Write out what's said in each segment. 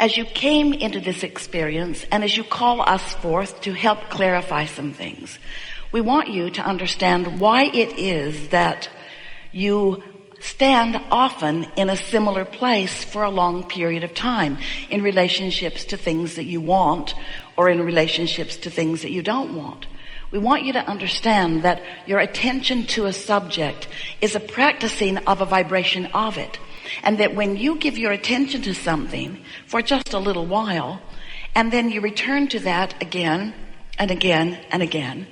as you came into this experience and as you call us forth to help clarify some things, we want you to understand why it is that you stand often in a similar place for a long period of time in relationships to things that you want or in relationships to things that you don't want. We want you to understand that your attention to a subject is a practicing of a vibration of it. And that when you give your attention to something for just a little while, and then you return to that again and again and again,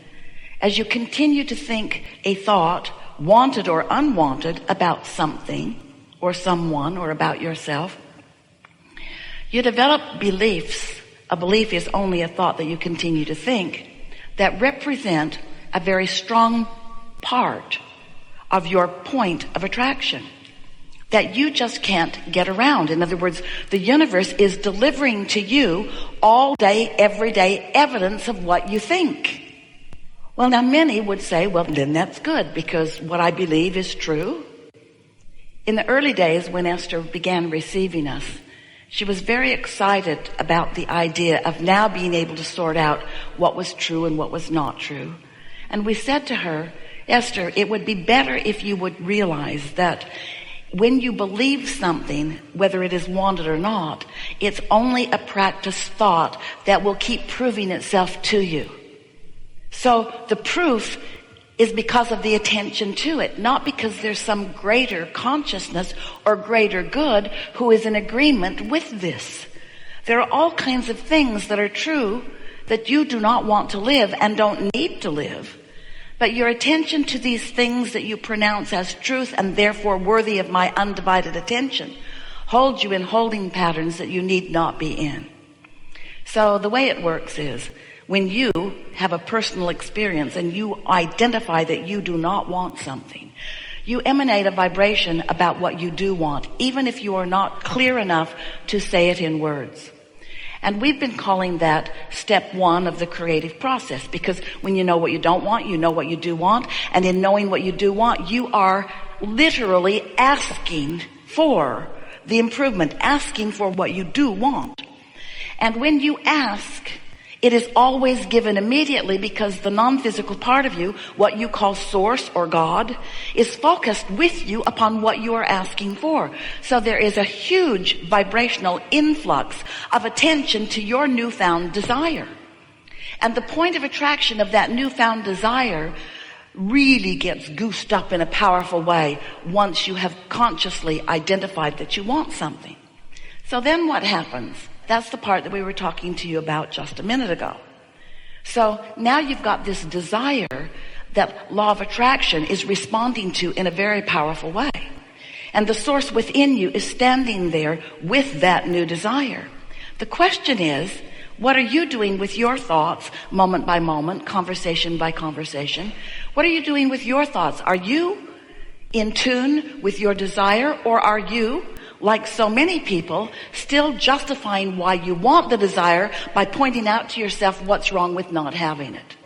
as you continue to think a thought, wanted or unwanted, about something or someone or about yourself, you develop beliefs. A belief is only a thought that you continue to think that represent a very strong part of your point of attraction that you just can't get around. In other words, the universe is delivering to you all day, every day, evidence of what you think. Well, now many would say, well, then that's good because what I believe is true. In the early days when Esther began receiving us, she was very excited about the idea of now being able to sort out what was true and what was not true. And we said to her, Esther, it would be better if you would realize that when you believe something, whether it is wanted or not, it's only a practice thought that will keep proving itself to you. So the proof is because of the attention to it, not because there's some greater consciousness or greater good who is in agreement with this. There are all kinds of things that are true that you do not want to live and don't need to live. But your attention to these things that you pronounce as truth and therefore worthy of my undivided attention holds you in holding patterns that you need not be in. So the way it works is when you have a personal experience and you identify that you do not want something, you emanate a vibration about what you do want, even if you are not clear enough to say it in words. And we've been calling that step one of the creative process, because when you know what you don't want, you know what you do want. And in knowing what you do want, you are literally asking for the improvement, asking for what you do want. And when you ask, it is always given immediately because the non-physical part of you, what you call source or God, is focused with you upon what you are asking for. So there is a huge vibrational influx of attention to your newfound desire. And the point of attraction of that newfound desire really gets goosed up in a powerful way once you have consciously identified that you want something. So then what happens? That's the part that we were talking to you about just a minute ago. So now you've got this desire that law of attraction is responding to in a very powerful way. And the source within you is standing there with that new desire. The question is, what are you doing with your thoughts moment by moment, conversation by conversation? What are you doing with your thoughts? Are you in tune with your desire, or are you, like so many people, still justifying why you want the desire by pointing out to yourself what's wrong with not having it?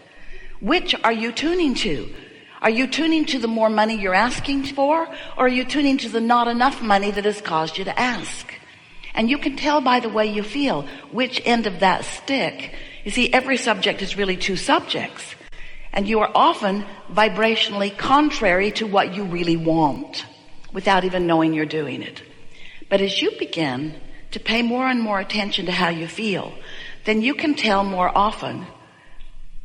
Which are you tuning to? Are you tuning to the more money you're asking for, or are you tuning to the not enough money that has caused you to ask? And you can tell by the way you feel which end of that stick. You see, every subject is really two subjects, and you are often vibrationally contrary to what you really want without even knowing you're doing it. But as you begin to pay more and more attention to how you feel, then you can tell more often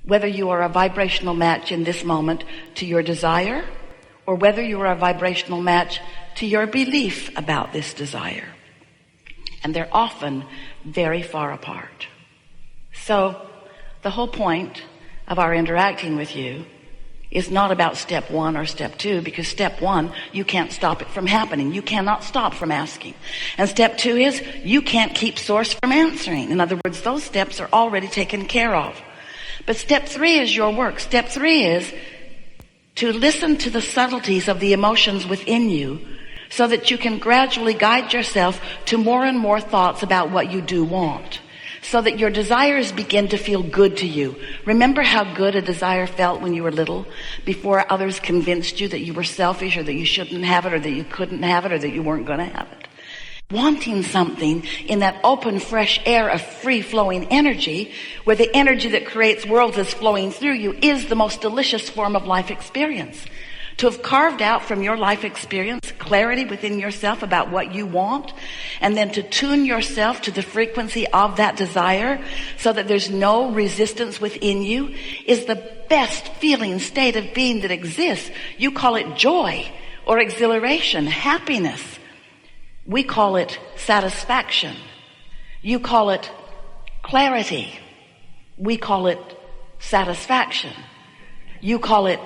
whether you are a vibrational match in this moment to your desire, or whether you are a vibrational match to your belief about this desire. And they're often very far apart. So the whole point of our interacting with you is not about step one or step two, because step one, you can't stop it from happening. You cannot stop from asking. And step two is you can't keep source from answering. In other words, those steps are already taken care of. But step three is your work. Step three is to listen to the subtleties of the emotions within you so that you can gradually guide yourself to more and more thoughts about what you do want, so that your desires begin to feel good to you. Remember how good a desire felt when you were little, before others convinced you that you were selfish or that you shouldn't have it or that you couldn't have it or that you weren't going to have it. wanting something in that open, fresh air of free-flowing energy, where the energy that creates worlds is flowing through you, is the most delicious form of life experience. To have carved out from your life experience clarity within yourself about what you want, and then to tune yourself to the frequency of that desire so that there's no resistance within you, is the best feeling state of being that exists. You call it joy or exhilaration, happiness. We call it satisfaction. You call it clarity. We call it satisfaction. You call it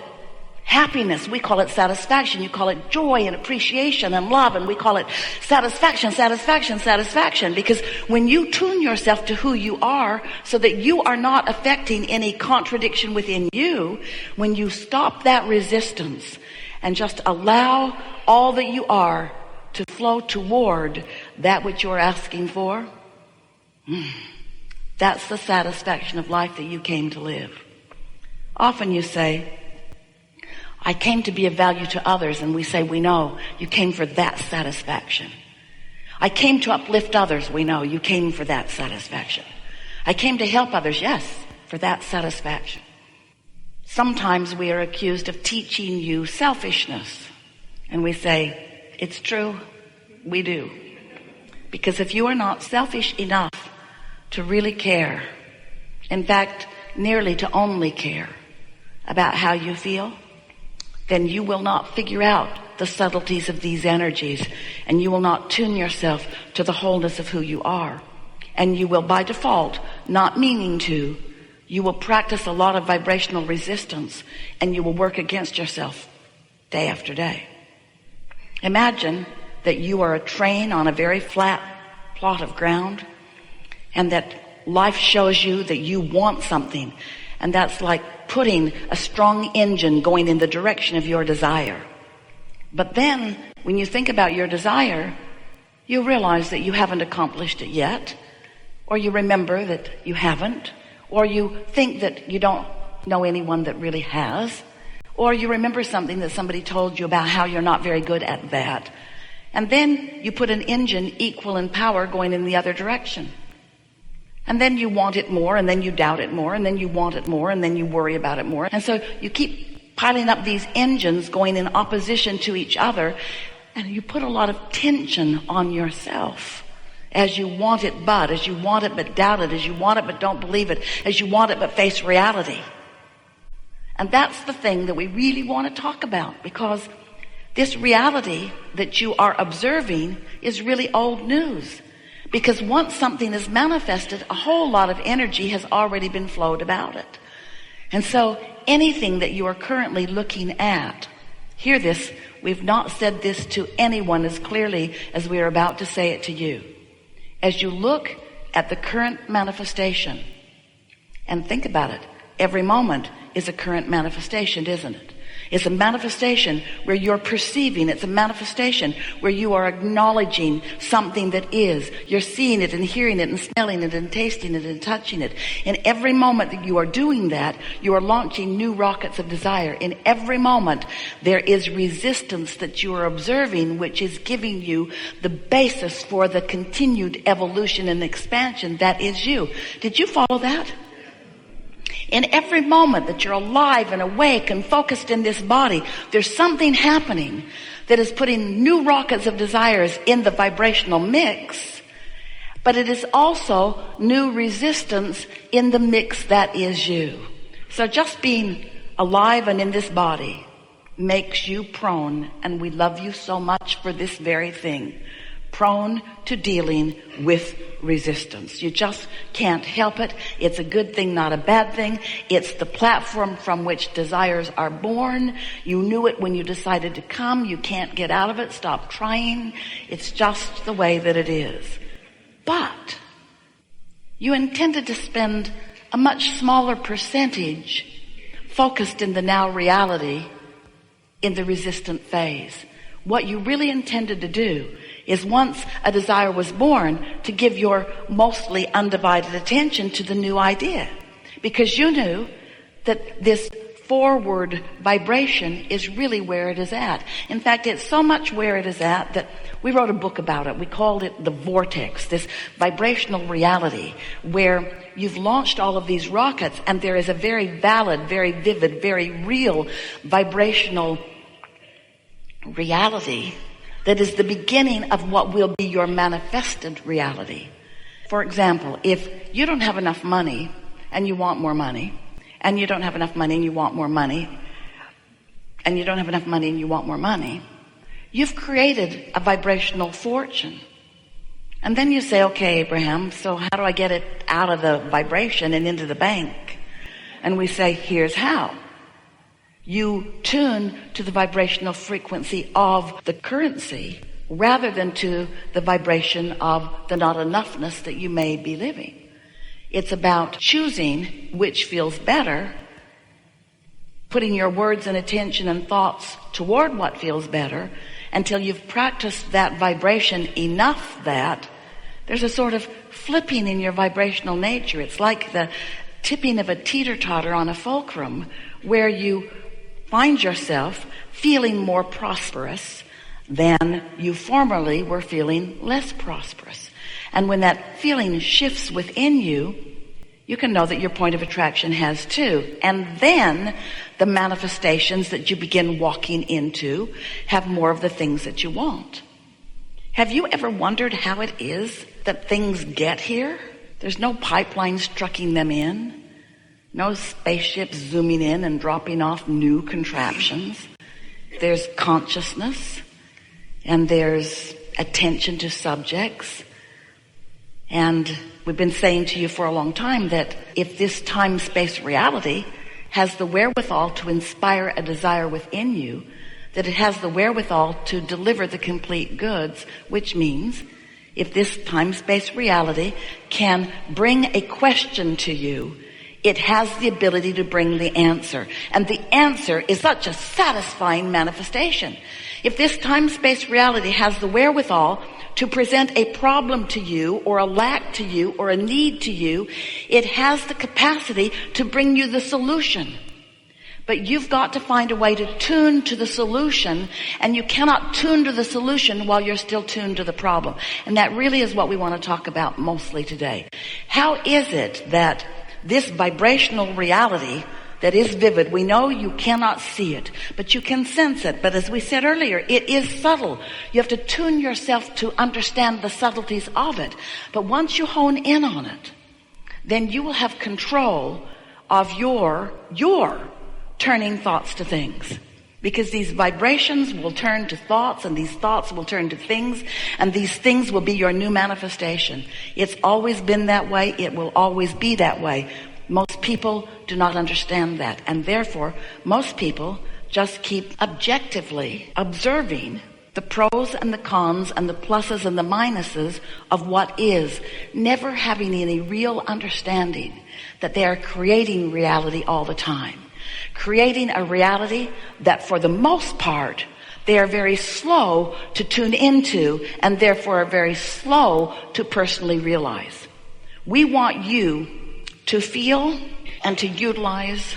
happiness. We call it satisfaction. You call it joy and appreciation and love, and we call it satisfaction, satisfaction, satisfaction. Because when you tune yourself to who you are so that you are not affecting any contradiction within you, when you stop that resistance and just allow all that you are to flow toward that which you're asking for, that's the satisfaction of life that you came to live. Often you say, I came to be of value to others, and we say, we know you came for that satisfaction. I came to uplift others. We know you came for that satisfaction. I came to help others. Yes, for that satisfaction. Sometimes we are accused of teaching you selfishness, and we say, it's true, we do. Because if you are not selfish enough to really care, in fact, nearly to only care about how you feel, then you will not figure out the subtleties of these energies, and you will not tune yourself to the wholeness of who you are. And you will, by default, not meaning to, you will practice a lot of vibrational resistance, and you will work against yourself day after day. Imagine that you are a train on a very flat plot of ground, and that life shows you that you want something, and that's like putting a strong engine going in the direction of your desire. But then, when you think about your desire, you realize that you haven't accomplished it yet, or you remember that you haven't, or you think that you don't know anyone that really has, or you remember something that somebody told you about how you're not very good at that. And then you put an engine equal in power going in the other direction. And then you want it more, and then you doubt it more, and then you want it more, and then you worry about it more. And so you keep piling up these engines going in opposition to each other, and you put a lot of tension on yourself as you want it but, as you want it but doubt it, as you want it but don't believe it, as you want it but face reality. And that's the thing that we really want to talk about, because this reality that you are observing is really old news. Because once something is manifested, a whole lot of energy has already been flowed about it. And so anything that you are currently looking at, hear this, we've not said this to anyone as clearly as we are about to say it to you. As you look at the current manifestation and think about it, every moment is a current manifestation, isn't it? It's a manifestation where you're perceiving. It's a manifestation where you are acknowledging something that is. You're seeing it and hearing it and smelling it and tasting it and touching it. In every moment that you are doing that, you are launching new rockets of desire. In every moment, there is resistance that you are observing, which is giving you the basis for the continued evolution and expansion that is you. Did you follow that? In every moment that you're alive and awake and focused in this body, there's something happening that is putting new rockets of desires in the vibrational mix, but it is also new resistance in the mix that is you. So just being alive and in this body makes you prone, and we love you so much for this very thing, prone to dealing with resistance. You just can't help it. It's a good thing, not a bad thing. It's the platform from which desires are born. You knew it when you decided to come. You can't get out of it. Stop trying. It's just the way that it is. But you intended to spend a much smaller percentage focused in the now reality in the resistant phase. What you really intended to do is, once a desire was born, to give your mostly undivided attention to the new idea. Because you knew that this forward vibration is really where it is at. In fact, it's so much where it is at that We wrote a book about it. We called it the vortex, this vibrational reality where you've launched all of these rockets and there is a very valid, very vivid, very real vibrational reality that is the beginning of what will be your manifested reality. For example, if you don't have enough money and you want more money, and you don't have enough money and you want more money, and you don't have enough money and you want more money, you've created a vibrational fortune. And then you say, okay, Abraham, so how do I get it out of the vibration and into the bank? And we say, here's how. You tune to the vibrational frequency of the currency rather than to the vibration of the not enoughness that you may be living. It's about choosing which feels better, putting your words and attention and thoughts toward what feels better until you've practiced that vibration enough that there's a sort of flipping in your vibrational nature. It's like the tipping of a teeter-totter on a fulcrum where you find yourself feeling more prosperous than you formerly were feeling less prosperous. And when that feeling shifts within you, you can know that your point of attraction has too. And then the manifestations that you begin walking into have more of the things that you want. Have you ever wondered how it is that things get here? There's no pipelines trucking them in, no spaceships zooming in and dropping off new contraptions. There's consciousness and there's attention to subjects. And we've been saying to you for a long time that if this time-space reality has the wherewithal to inspire a desire within you, that it has the wherewithal to deliver the complete goods, which means if this time-space reality can bring a question to you, it has the ability to bring the answer. And the answer is such a satisfying manifestation. If this time-space reality has the wherewithal to present a problem to you or a lack to you or a need to you, it has the capacity to bring you the solution. But you've got to find a way to tune to the solution, and you cannot tune to the solution while you're still tuned to the problem. And that really is what we want to talk about mostly today. How is it that this vibrational reality that is vivid, we know you cannot see it, but you can sense it. But as we said earlier, it is subtle. You have to tune yourself to understand the subtleties of it. But once you hone in on it, then you will have control of your turning thoughts to things. Because these vibrations will turn to thoughts, and these thoughts will turn to things, and these things will be your new manifestation. It's always been that way. It will always be that way. Most people do not understand that, and therefore most people just keep objectively observing the pros and the cons and the pluses and the minuses of what is, never having any real understanding that they are creating reality all the time. Creating a reality that for the most part they are very slow to tune into and therefore are very slow to personally realize. We want you to feel and to utilize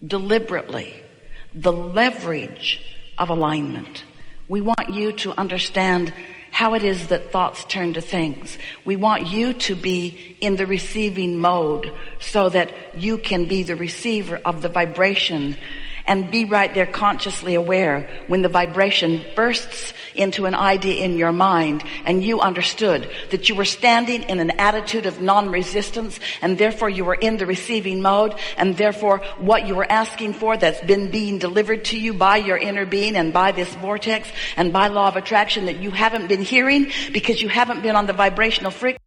deliberately the leverage of alignment. We want you to understand how it is that thoughts turn to things. We want you to be in the receiving mode so that you can be the receiver of the vibration and be right there consciously aware when the vibration bursts into an idea in your mind and you understood that you were standing in an attitude of non-resistance and therefore you were in the receiving mode, and therefore what you were asking for that's been being delivered to you by your inner being and by this vortex and by law of attraction that you haven't been hearing because you haven't been on the vibrational frequency